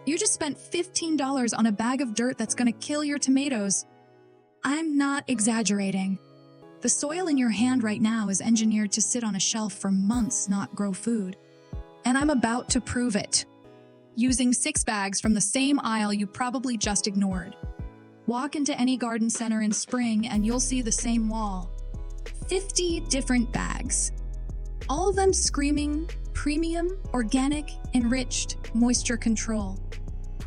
You just spent $15 on a bag of dirt that's gonna kill your tomatoes. I'm not exaggerating. The soil in your hand right now is engineered to sit on a shelf for months, not grow food. And I'm about to prove it. Using 6 bags from the same aisle you probably just ignored. Walk into any garden center in spring and you'll see the same wall. 50 different bags. All of them screaming premium, organic, enriched, moisture control.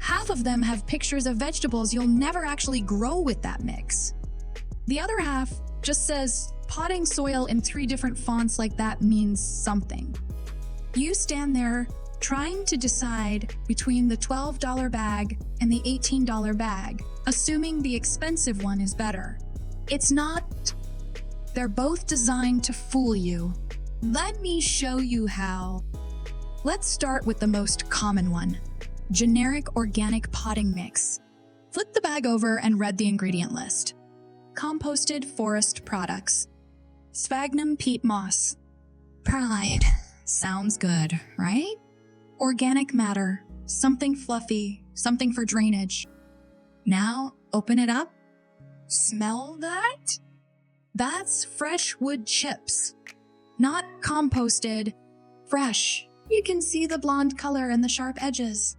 Half of them have pictures of vegetables you'll never actually grow with that mix. The other half just says potting soil in 3 different fonts like that means something. You stand there trying to decide between the $12 bag and the $18 bag, assuming the expensive one is better. It's not. They're both designed to fool you. Let me show you how. Let's start with the most common one, generic organic potting mix. Flip the bag over and read the ingredient list. Composted forest products. Sphagnum peat moss. Perlite. Sounds good, right? Organic matter. Something fluffy, something for drainage. Now, open it up. Smell that? That's fresh wood chips. Not composted, fresh. You can see the blonde color and the sharp edges.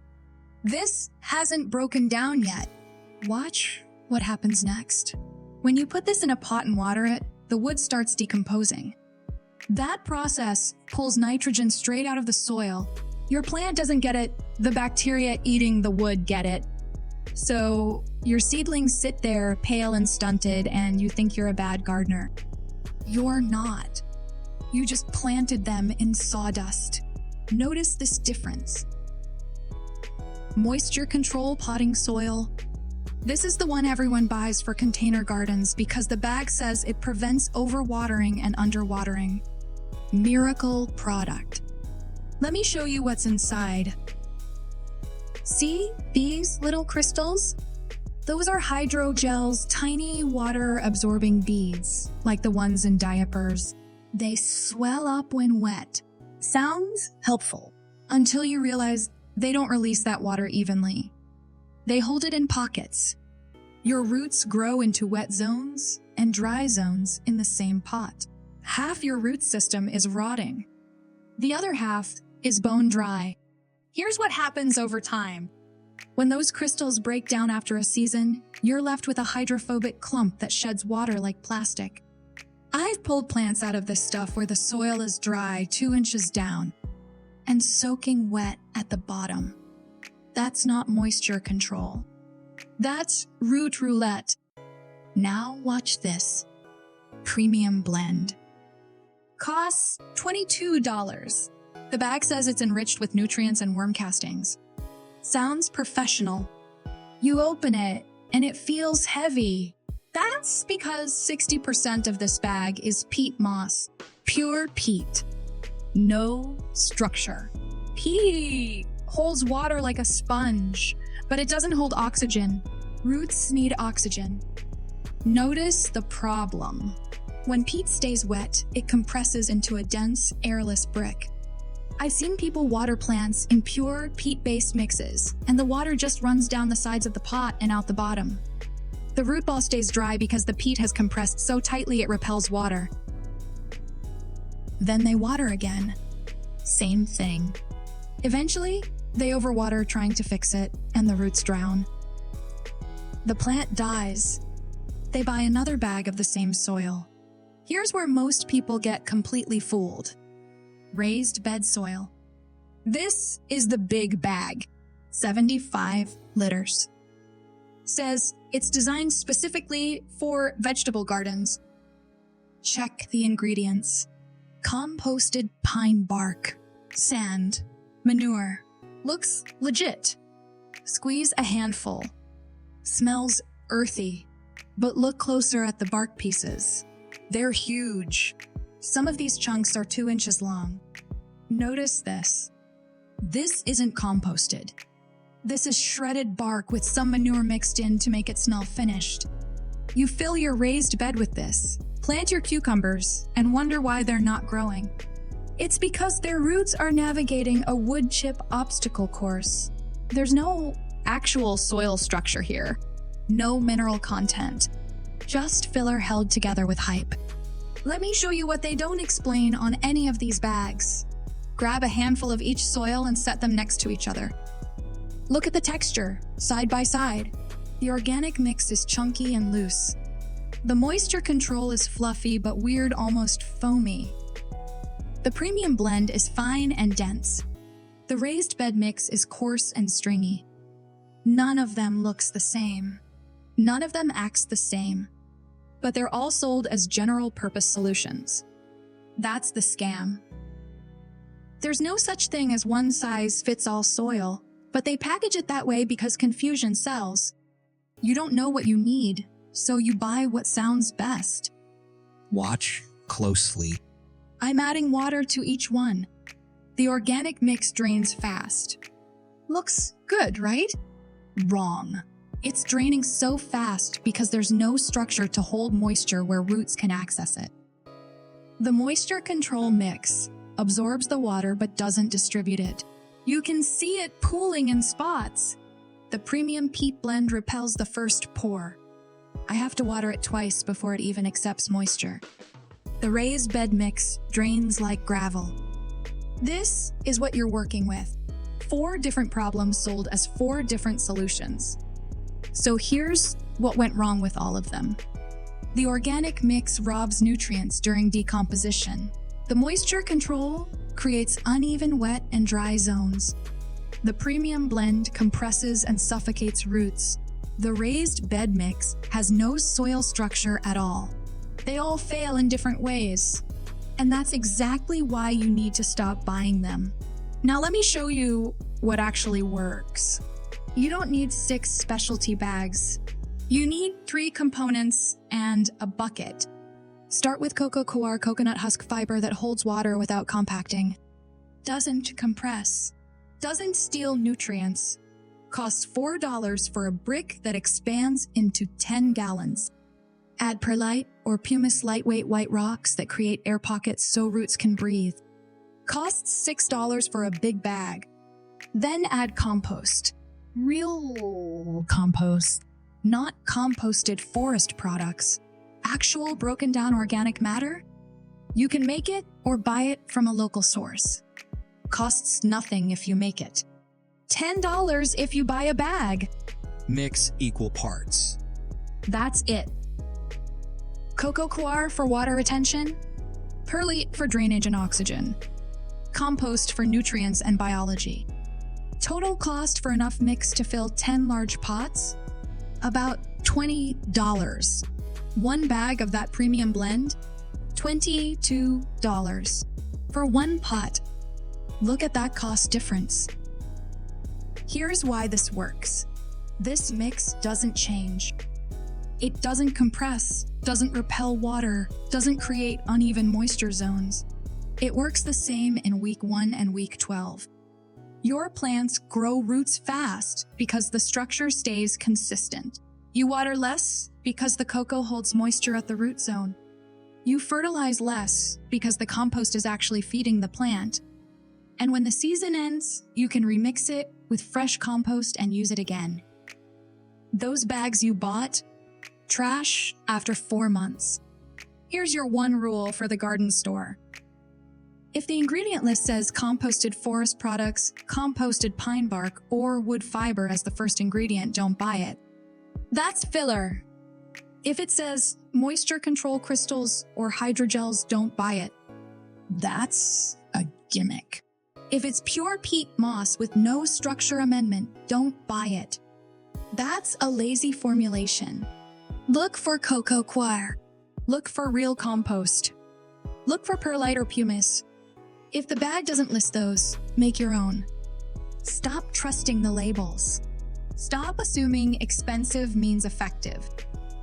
This hasn't broken down yet. Watch what happens next. When you put this in a pot and water it, the wood starts decomposing. That process pulls nitrogen straight out of the soil. Your plant doesn't get it, the bacteria eating the wood get it. So your seedlings sit there pale and stunted and you think you're a bad gardener. You're not. You just planted them in sawdust. Notice this difference. Moisture control potting soil. This is the one everyone buys for container gardens because the bag says it prevents overwatering and underwatering. Miracle product. Let me show you what's inside. See these little crystals? Those are hydrogels, tiny water-absorbing beads, like the ones in diapers. They swell up when wet. Sounds helpful, until you realize they don't release that water evenly. They hold it in pockets. Your roots grow into wet zones and dry zones in the same pot. Half your root system is rotting. The other half is bone dry. Here's what happens over time. When those crystals break down after a season, you're left with a hydrophobic clump that sheds water like plastic. I've pulled plants out of this stuff where the soil is dry 2 inches down and soaking wet at the bottom. That's not moisture control. That's root roulette. Now watch this. Premium blend. Costs $22. The bag says it's enriched with nutrients and worm castings. Sounds professional. You open it and it feels heavy. That's because 60% of this bag is peat moss, pure peat. No structure. Peat holds water like a sponge, but it doesn't hold oxygen. Roots need oxygen. Notice the problem. When peat stays wet, it compresses into a dense, airless brick. I've seen people water plants in pure peat-based mixes, and the water just runs down the sides of the pot and out the bottom. The root ball stays dry because the peat has compressed so tightly it repels water. Then they water again. Same thing. Eventually, they overwater trying to fix it, and the roots drown. The plant dies. They buy another bag of the same soil. Here's where most people get completely fooled. Raised bed soil. This is the big bag, 75 liters. Says it's designed specifically for vegetable gardens. Check the ingredients. Composted pine bark, sand, manure. Looks legit. Squeeze a handful. Smells earthy, but look closer at the bark pieces. They're huge. Some of these chunks are 2 inches long. Notice this. This isn't composted. This is shredded bark with some manure mixed in to make it smell finished. You fill your raised bed with this, plant your cucumbers, and wonder why they're not growing. It's because their roots are navigating a wood chip obstacle course. There's no actual soil structure here. No mineral content. Just filler held together with hype. Let me show you what they don't explain on any of these bags. Grab a handful of each soil and set them next to each other. Look at the texture, side by side. The organic mix is chunky and loose. The moisture control is fluffy but weird, almost foamy. The premium blend is fine and dense. The raised bed mix is coarse and stringy. None of them looks the same. None of them acts the same. But they're all sold as general-purpose solutions. That's the scam. There's no such thing as one-size-fits-all soil, but they package it that way because confusion sells. You don't know what you need, so you buy what sounds best. Watch closely. I'm adding water to each one. The organic mix drains fast. Looks good, right? Wrong. It's draining so fast because there's no structure to hold moisture where roots can access it. The moisture control mix absorbs the water but doesn't distribute it. You can see it pooling in spots. The premium peat blend repels the first pour. I have to water it twice before it even accepts moisture. The raised bed mix drains like gravel. This is what you're working with. 4 different problems sold as 4 different solutions. So here's what went wrong with all of them. The organic mix robs nutrients during decomposition. The moisture control creates uneven wet and dry zones. The premium blend compresses and suffocates roots. The raised bed mix has no soil structure at all. They all fail in different ways. And that's exactly why you need to stop buying them. Now let me show you what actually works. You don't need 6 specialty bags. You need 3 components and a bucket. Start with Coco coir coconut husk fiber that holds water without compacting. Doesn't compress. Doesn't steal nutrients. Costs $4 for a brick that expands into 10 gallons. Add perlite or pumice lightweight white rocks that create air pockets so roots can breathe. Costs $6 for a big bag. Then add compost. Real compost, not composted forest products. Actual broken down organic matter. You can make it or buy it from a local source. Costs nothing if you make it. $10 if you buy a bag. Mix equal parts. That's it. Coco coir for water retention. Perlite for drainage and oxygen. Compost for nutrients and biology. Total cost for enough mix to fill 10 large pots? About $20. 1 bag of that premium blend? $22. For 1 pot. Look at that cost difference. Here's why this works. This mix doesn't change. It doesn't compress, doesn't repel water, doesn't create uneven moisture zones. It works the same in week 1 and week 12. Your plants grow roots fast because the structure stays consistent. You water less because the cocoa holds moisture at the root zone. You fertilize less because the compost is actually feeding the plant. And when the season ends, you can remix it with fresh compost and use it again. Those bags you bought? Trash after 4 months. Here's your 1 rule for the garden store. If the ingredient list says composted forest products, composted pine bark, or wood fiber as the first ingredient, don't buy it. That's filler. If it says moisture control crystals or hydrogels, don't buy it. That's a gimmick. If it's pure peat moss with no structure amendment, don't buy it. That's a lazy formulation. Look for Coco coir. Look for real compost. Look for perlite or pumice. If the bag doesn't list those, make your own. Stop trusting the labels. Stop assuming expensive means effective.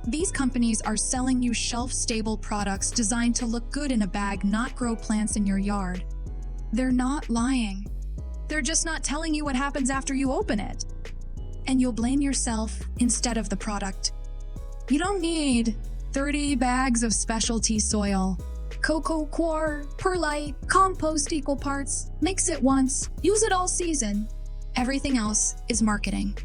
These companies are selling you shelf-stable products designed to look good in a bag, not grow plants in your yard. They're not lying. They're just not telling you what happens after you open it. And you'll blame yourself instead of the product. You don't need 30 bags of specialty soil. Coco coir, perlite, compost equal parts. Mix it once, use it all season. Everything else is marketing.